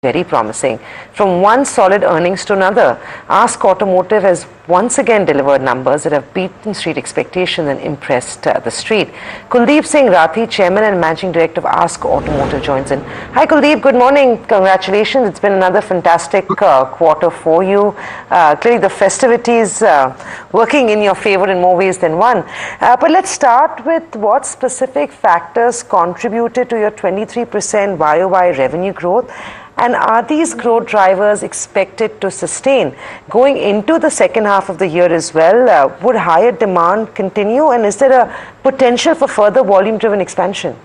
very promising. From one solid earnings to another, Ask Automotive has once again delivered numbers that have beaten street expectations and impressed the street. Kuldip Singh Rathee, Chairman and Managing Director of Ask Automotive, joins in. Hi Kuldip, good morning. Congratulations. It's been another fantastic quarter for you. Clearly the festivities working in your favor in more ways than one. But let's start with what specific factors contributed to your 23% YOY revenue growth. And are these growth drivers expected to sustain going into the second half of the year as well? Would higher demand continue, and is there a potential for further volume-driven expansion?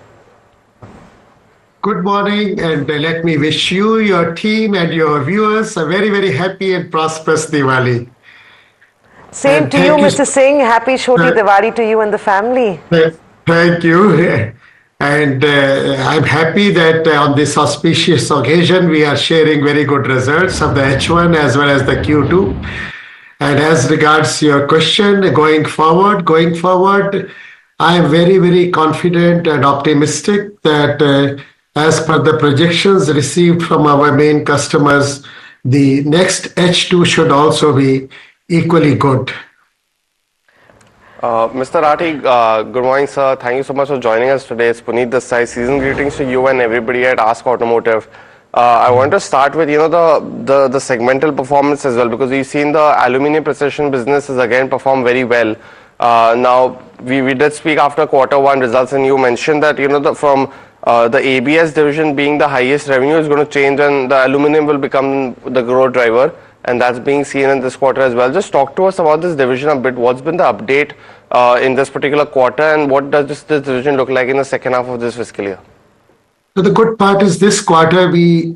Good morning, and let me wish you, your team, and your viewers a very, very happy and prosperous Diwali. Same to you, Mr. Singh. Happy Choti Diwali to you and the family. Thank you. And I'm happy that on this auspicious occasion, we are sharing very good results of the H1 as well as the Q2. And as regards your question, going forward, I am very, very confident and optimistic that as per the projections received from our main customers, the next H2 should also be equally good. Mr. Rathee, good morning, sir. Thank you so much for joining us today. It's Puneet this side. Season greetings to you and everybody at Ask Automotive. I want to start with, the segmental performance as well, because we've seen the aluminium precision business has again performed very well. Now, we did speak after quarter one results, and you mentioned that, from the ABS division being the highest revenue is going to change, and the aluminium will become the growth driver. And that's being seen in this quarter as well. Just talk to us about this division a bit. What's been the update in this particular quarter, and what does this division look like in the second half of this fiscal year? So the good part is this quarter we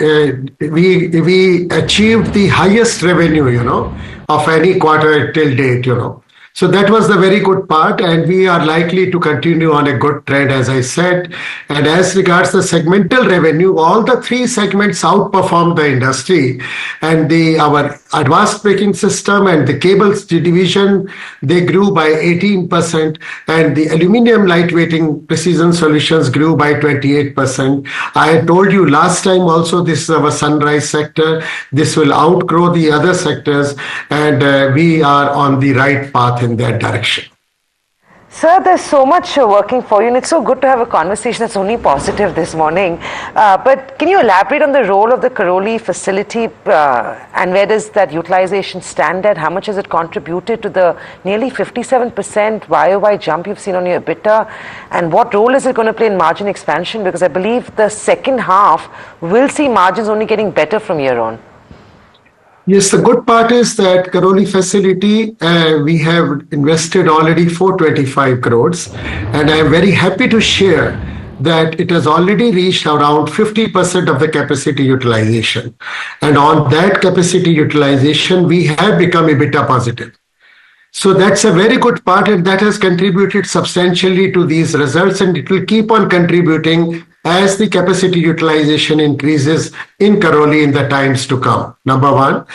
achieved the highest revenue, of any quarter till date, So that was the very good part, and we are likely to continue on a good trend, as I said. And as regards the segmental revenue, all the three segments outperformed the industry. And our advanced braking system and the cables division, they grew by 18%, and the aluminium lightweighting precision solutions grew by 28%. I had told you last time also, this is our sunrise sector. This will outgrow the other sectors, and we are on the right path in that direction. Sir, there's so much working for you, and it's so good to have a conversation that's only positive this morning. But can you elaborate on the role of the Karoli facility, and where does that utilization stand at? How much has it contributed to the nearly 57% YOY jump you've seen on your EBITDA? And what role is it going to play in margin expansion? Because I believe the second half will see margins only getting better from here on. Yes, the good part is that Karoli facility, we have invested already 425 crores, and I am very happy to share that it has already reached around 50% of the capacity utilization. And on that capacity utilization, we have become EBITDA positive. So that's a very good part, and that has contributed substantially to these results, and it will keep on contributing as the capacity utilization increases in Karoli in the times to come. Number one.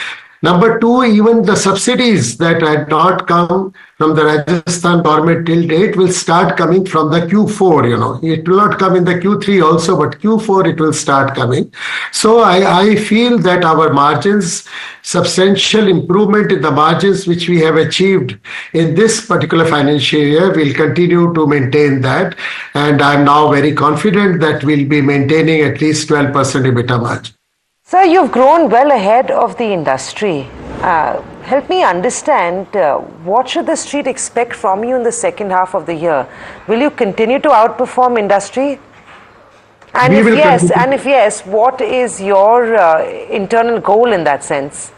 Number two, even the subsidies that had not come from the Rajasthan government till date will start coming from the Q4, It will not come in the Q3 also, but Q4 it will start coming. So I feel that our margins, substantial improvement in the margins which we have achieved in this particular financial year, will continue to maintain that. And I'm now very confident that we'll be maintaining at least 12% EBITDA margin. Sir, you've grown well ahead of the industry. Help me understand, what should the street expect from you in the second half of the year? Will you continue to outperform industry? And if yes, what is your internal goal in that sense?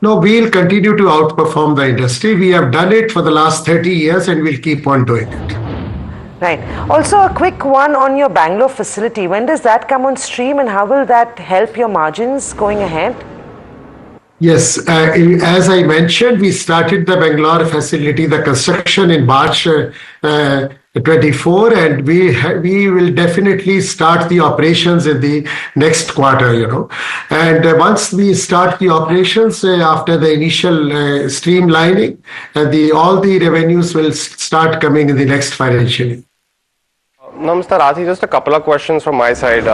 No, we'll continue to outperform the industry. We have done it for the last 30 years, and we'll keep on doing it. Right. Also, a quick one on your Bangalore facility. When does that come on stream, and how will that help your margins going ahead? Yes, as I mentioned, we started the Bangalore facility, the construction in March 24, and we will definitely start the operations in the next quarter, And once we start the operations, after the initial streamlining, all the revenues will start coming in the next financial year. Now, Mr. Rathee, just a couple of questions from my side.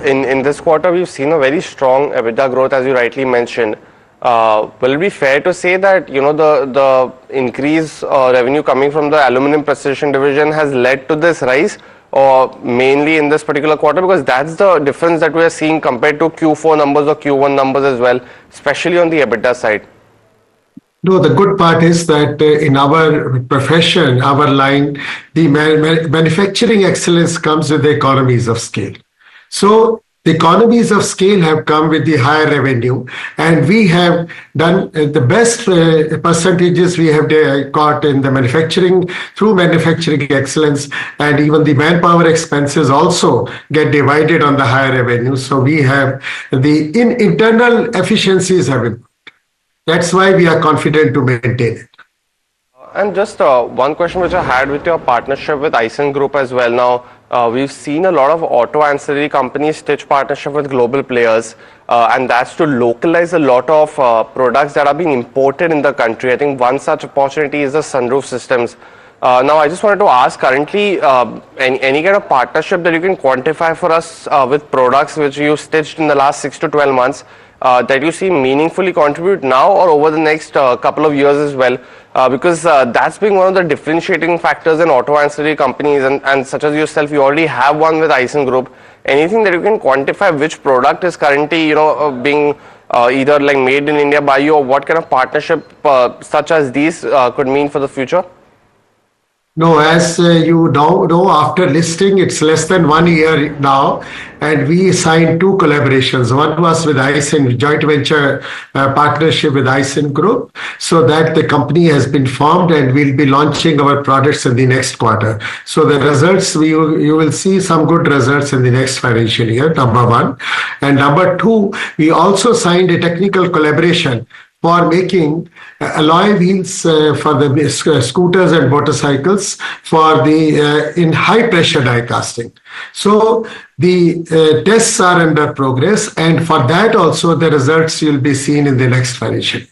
In this quarter, we've seen a very strong EBITDA growth, as you rightly mentioned. Will it be fair to say that the increase revenue coming from the aluminum precision division has led to this rise, or mainly in this particular quarter? Because that's the difference that we are seeing compared to Q4 numbers or Q1 numbers as well, especially on the EBITDA side. No, the good part is that in our profession, our line, the manufacturing excellence comes with the economies of scale. So the economies of scale have come with the higher revenue, and we have done the best percentages we have got in the manufacturing through manufacturing excellence, and even the manpower expenses also get divided on the higher revenue. So we have the internal efficiencies have improved. That's why we are confident to maintain it. And just one question which I had with your partnership with Aisin Group as well. Now, we've seen a lot of auto ancillary companies stitch partnership with global players, and that's to localize a lot of products that are being imported in the country. I think one such opportunity is the sunroof systems. Now, I just wanted to ask currently, any kind of partnership that you can quantify for us with products which you stitched in the last 6 to 12 months that you see meaningfully contribute now or over the next couple of years as well? Because that's been one of the differentiating factors in auto ancillary companies, and such as yourself, you already have one with Aisin Group. Anything that you can quantify which product is currently being either like made in India by you, or what kind of partnership such as these could mean for the future? No, as you know, after listing, it's less than 1 year now, and we signed 2 collaborations. One was with Aisin, joint venture partnership with Aisin Group, so that the company has been formed and we'll be launching our products in the next quarter. So the results, you will see some good results in the next financial year, number one. And number two, we also signed a technical collaboration for making alloy wheels for the scooters and motorcycles for the in high pressure die casting. So the tests are under progress, and for that also the results you'll be seen in the next financial year.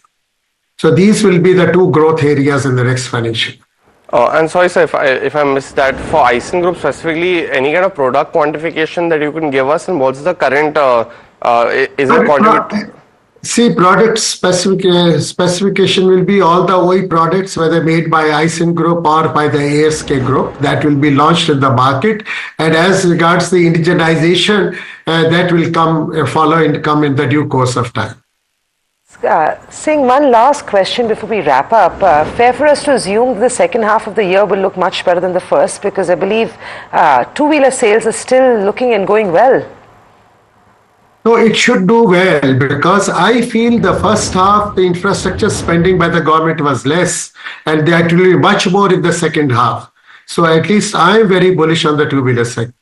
So these will be the 2 growth areas in the next financial year. And sorry, sir, if I missed that, for Aisin Group specifically, any kind of product quantification that you can give us, and what's the current is it contribute? See, product specification will be all the OE products, whether made by Aisin Group or by the ASK Group, that will be launched in the market. And as regards the indigenization, that will come in the due course of time. Singh, one last question before we wrap up. Fair for us to assume the second half of the year will look much better than the first, because I believe two-wheeler sales are still looking and going well. No, it should do well, because I feel the first half, the infrastructure spending by the government was less, and that will be much more in the second half. So at least I am very bullish on the two-wheeler sector.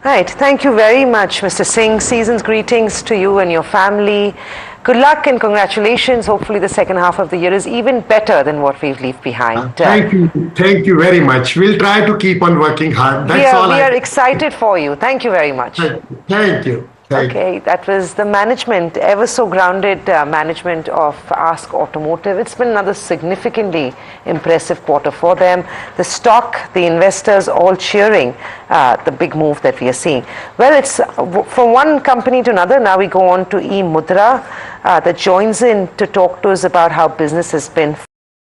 Right. Thank you very much, Mr. Singh. Season's greetings to you and your family. Good luck and congratulations. Hopefully the second half of the year is even better than what we've left behind. Thank you. Thank you very much. We'll try to keep on working hard. We are excited for you. Thank you very much. Thank you. Okay, that was the management, ever so grounded management of Ask Automotive. It's been another significantly impressive quarter for them. The stock, the investors all cheering the big move that we are seeing. Well, it's from one company to another. Now we go on to eMudra that joins in to talk to us about how business has been